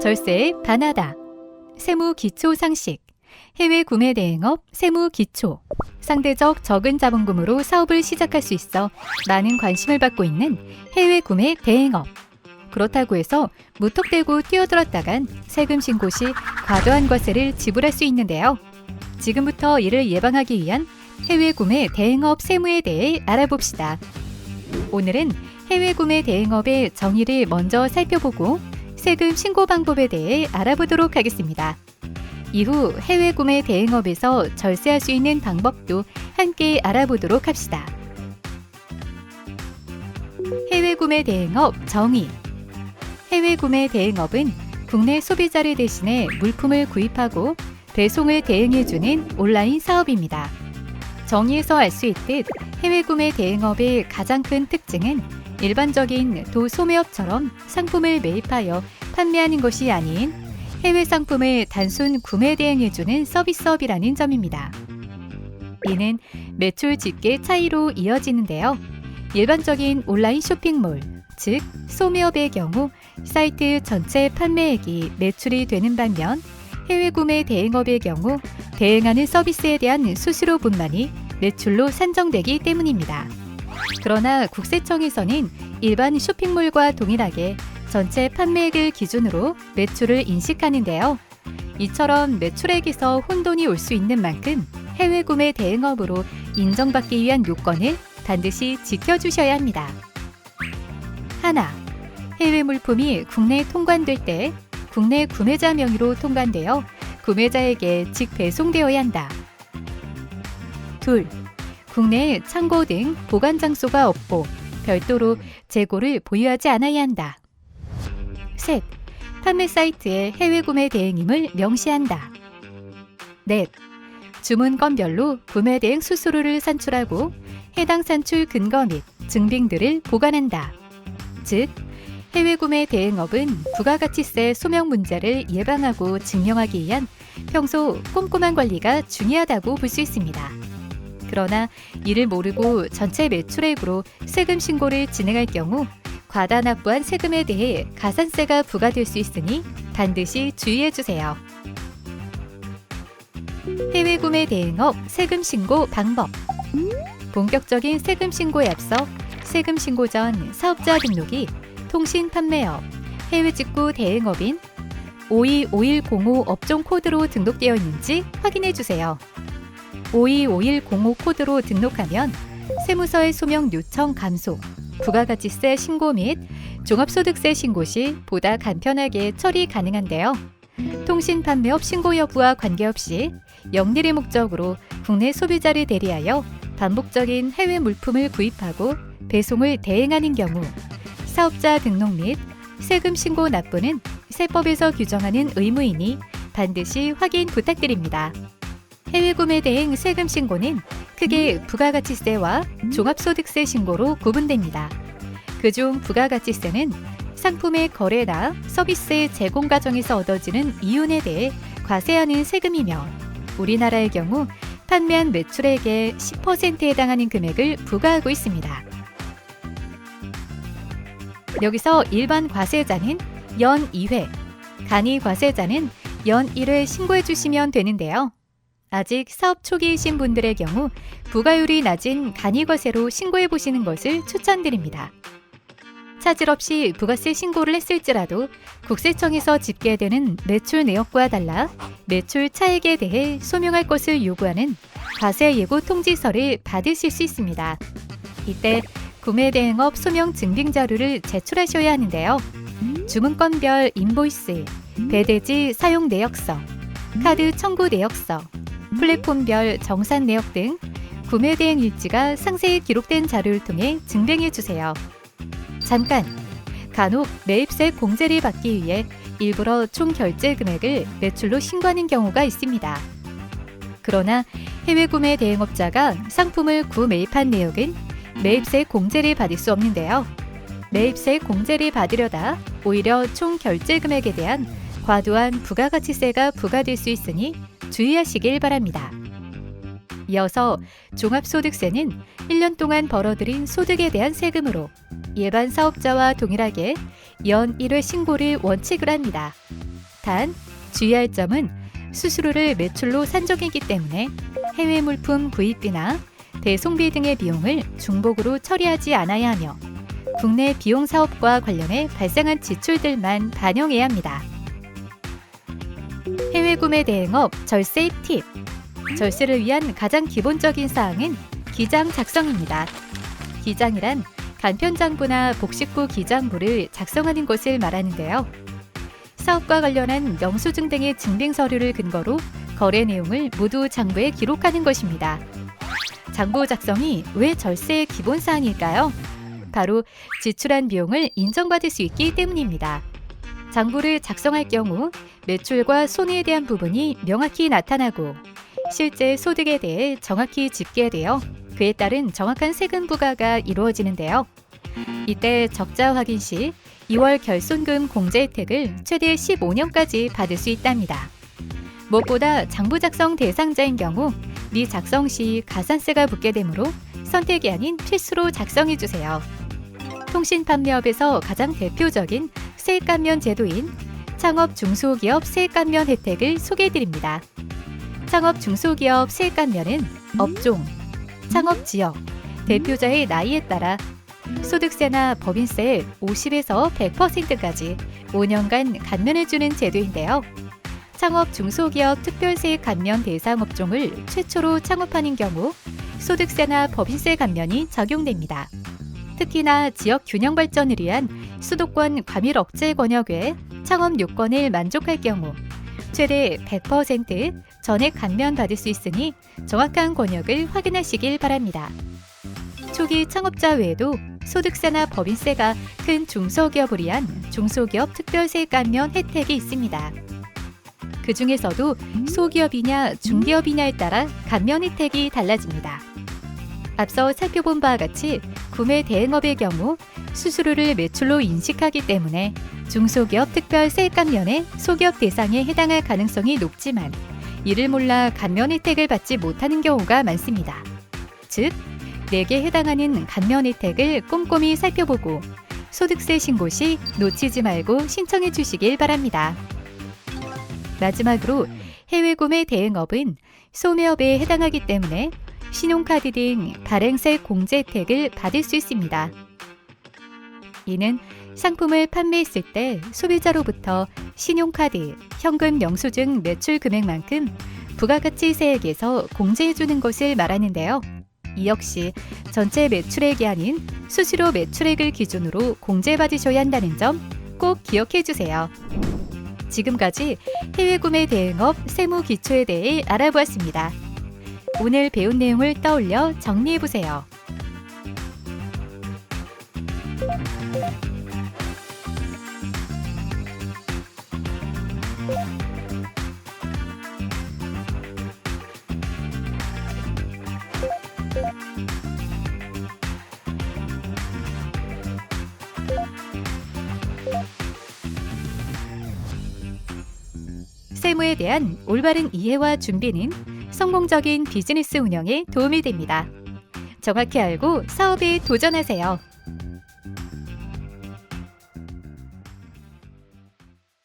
절세에 반하다. 세무 기초 상식. 해외 구매 대행업 세무 기초. 상대적 적은 자본금으로 사업을 시작할 수 있어 많은 관심을 받고 있는 해외 구매 대행업. 그렇다고 해서 무턱대고 뛰어들었다간 세금 신고 시 과도한 과세를 지불할 수 있는데요. 지금부터 이를 예방하기 위한 해외 구매 대행업 세무에 대해 알아봅시다. 오늘은 해외 구매 대행업의 정의를 먼저 살펴보고 세금 신고 방법에 대해 알아보도록 하겠습니다. 이후 해외 구매 대행업에서 절세할 수 있는 방법도 함께 알아보도록 합시다. 해외 구매 대행업 정의. 해외 구매 대행업은 국내 소비자를 대신해 물품을 구입하고 배송을 대행해주는 온라인 사업입니다. 정의에서 알 수 있듯 해외 구매 대행업의 가장 큰 특징은 일반적인 도소매업처럼 상품을 매입하여 판매하는 것이 아닌 해외 상품을 단순 구매 대행해주는 서비스업이라는 점입니다. 이는 매출 집계 차이로 이어지는데요. 일반적인 온라인 쇼핑몰, 즉 소매업의 경우 사이트 전체 판매액이 매출이 되는 반면 해외 구매 대행업의 경우 대행하는 서비스에 대한 수수료분만이 매출로 산정되기 때문입니다. 그러나 국세청에서는 일반 쇼핑몰과 동일하게 전체 판매액을 기준으로 매출을 인식하는데요. 이처럼 매출액에서 혼돈이 올 수 있는 만큼 해외 구매 대행업으로 인정받기 위한 요건을 반드시 지켜주셔야 합니다. 하나, 해외 물품이 국내에 통관될 때 국내 구매자 명의로 통관되어 구매자에게 직 배송되어야 한다. 둘, 국내에 창고 등 보관 장소가 없고 별도로 재고를 보유하지 않아야 한다. 셋, 판매 사이트에 해외 구매 대행임을 명시한다. 넷, 주문 건별로 구매 대행 수수료를 산출하고 해당 산출 근거 및 증빙들을 보관한다. 즉, 해외 구매 대행업은 부가가치세 소명 문제를 예방하고 증명하기 위한 평소 꼼꼼한 관리가 중요하다고 볼 수 있습니다. 그러나 이를 모르고 전체 매출액으로 세금 신고를 진행할 경우 과다 납부한 세금에 대해 가산세가 부과될 수 있으니 반드시 주의해 주세요. 해외 구매 대행업 세금 신고 방법. 본격적인 세금 신고에 앞서 세금 신고 전 사업자 등록이 통신 판매업, 해외 직구 대행업인 525105 업종 코드로 등록되어 있는지 확인해 주세요. 525105 코드로 등록하면 세무서의 소명 요청 감소, 부가가치세 신고 및 종합소득세 신고 시 보다 간편하게 처리 가능한데요. 통신 판매업 신고 여부와 관계없이 영리의 목적으로 국내 소비자를 대리하여 반복적인 해외 물품을 구입하고 배송을 대행하는 경우 사업자 등록 및 세금 신고 납부는 세법에서 규정하는 의무이니 반드시 확인 부탁드립니다. 해외 구매 대행 세금 신고는 크게 부가가치세와 종합소득세 신고로 구분됩니다. 그중 부가가치세는 상품의 거래나 서비스의 제공 과정에서 얻어지는 이윤에 대해 과세하는 세금이며 우리나라의 경우 판매한 매출액의 10%에 해당하는 금액을 부과하고 있습니다. 여기서 일반 과세자는 연 2회, 간이 과세자는 연 1회 신고해 주시면 되는데요. 아직 사업 초기이신 분들의 경우 부과율이 낮은 간이과세로 신고해 보시는 것을 추천드립니다. 차질 없이 부가세 신고를 했을지라도 국세청에서 집계되는 매출 내역과 달라 매출 차액에 대해 소명할 것을 요구하는 과세 예고 통지서를 받으실 수 있습니다. 이때 구매 대행업 소명 증빙 자료를 제출하셔야 하는데요. 주문건별 인보이스, 배대지 사용 내역서, 카드 청구 내역서, 플랫폼별 정산 내역 등 구매 대행 일지가 상세히 기록된 자료를 통해 증빙해 주세요. 잠깐! 간혹 매입세 공제를 받기 위해 일부러 총 결제 금액을 매출로 신고하는 경우가 있습니다. 그러나 해외 구매 대행업자가 상품을 구매입한 내역은 매입세 공제를 받을 수 없는데요. 매입세 공제를 받으려다 오히려 총 결제 금액에 대한 과도한 부가가치세가 부과될 수 있으니 주의하시길 바랍니다. 이어서 종합소득세는 1년 동안 벌어들인 소득에 대한 세금으로 일반 사업자와 동일하게 연 1회 신고를 원칙으로 합니다. 단, 주의할 점은 수수료를 매출로 산정이기 때문에 해외 물품 구입비나 배송비 등의 비용을 중복으로 처리하지 않아야 하며 국내 비용 사업과 관련해 발생한 지출들만 반영해야 합니다. 해외 구매 대행업 절세 팁. 절세를 위한 가장 기본적인 사항은 기장 작성입니다. 기장이란 간편장부나 복식부 기장부를 작성하는 것을 말하는데요. 사업과 관련한 영수증 등의 증빙 서류를 근거로 거래 내용을 모두 장부에 기록하는 것입니다. 장부 작성이 왜 절세의 기본 사항일까요? 바로 지출한 비용을 인정받을 수 있기 때문입니다. 장부를 작성할 경우 매출과 손해에 대한 부분이 명확히 나타나고 실제 소득에 대해 정확히 집계되어 그에 따른 정확한 세금 부과가 이루어지는데요. 이때 적자 확인 시 2월 결손금 공제 혜택을 최대 15년까지 받을 수 있답니다. 무엇보다 장부 작성 대상자인 경우 미작성 시 가산세가 붙게 되므로 선택이 아닌 필수로 작성해주세요. 통신판매업에서 가장 대표적인 세액감면 제도인 창업 중소기업 세액감면 혜택을 소개해드립니다. 창업 중소기업 세액감면은 업종, 창업지역, 대표자의 나이에 따라 소득세나 법인세 50에서 100%까지 5년간 감면해주는 제도인데요. 창업 중소기업 특별세액 감면 대상 업종을 최초로 창업하는 경우 소득세나 법인세 감면이 적용됩니다. 특히나 지역 균형 발전을 위한 수도권 과밀 억제 권역 외 창업 요건을 만족할 경우 최대 100% 전액 감면 받을 수 있으니 정확한 권역을 확인하시길 바랍니다. 초기 창업자 외에도 소득세나 법인세가 큰 중소기업을 위한 중소기업 특별세액 감면 혜택이 있습니다. 그 중에서도 소기업이냐 중기업이냐에 따라 감면 혜택이 달라집니다. 앞서 살펴본 바와 같이 구매 대행업의 경우 수수료를 매출로 인식하기 때문에 중소기업 특별 세액 감면에 소기업 대상에 해당할 가능성이 높지만 이를 몰라 감면 혜택을 받지 못하는 경우가 많습니다. 즉, 내게 해당하는 감면 혜택을 꼼꼼히 살펴보고 소득세 신고 시 놓치지 말고 신청해 주시길 바랍니다. 마지막으로 해외 구매 대행업은 소매업에 해당하기 때문에 신용카드 등 발행세 공제 혜택을 받을 수 있습니다. 이는 상품을 판매했을 때 소비자로부터 신용카드, 현금 영수증 매출 금액만큼 부가가치세액에서 공제해주는 것을 말하는데요. 이 역시 전체 매출액이 아닌 수수료 매출액을 기준으로 공제받으셔야 한다는 점 꼭 기억해 주세요. 지금까지 해외 구매 대행업 세무 기초에 대해 알아보았습니다. 오늘 배운 내용을 떠올려 정리해 보세요. 세무에 대한 올바른 이해와 준비는 성공적인 비즈니스 운영에 도움이 됩니다. 정확히 알고 사업에 도전하세요.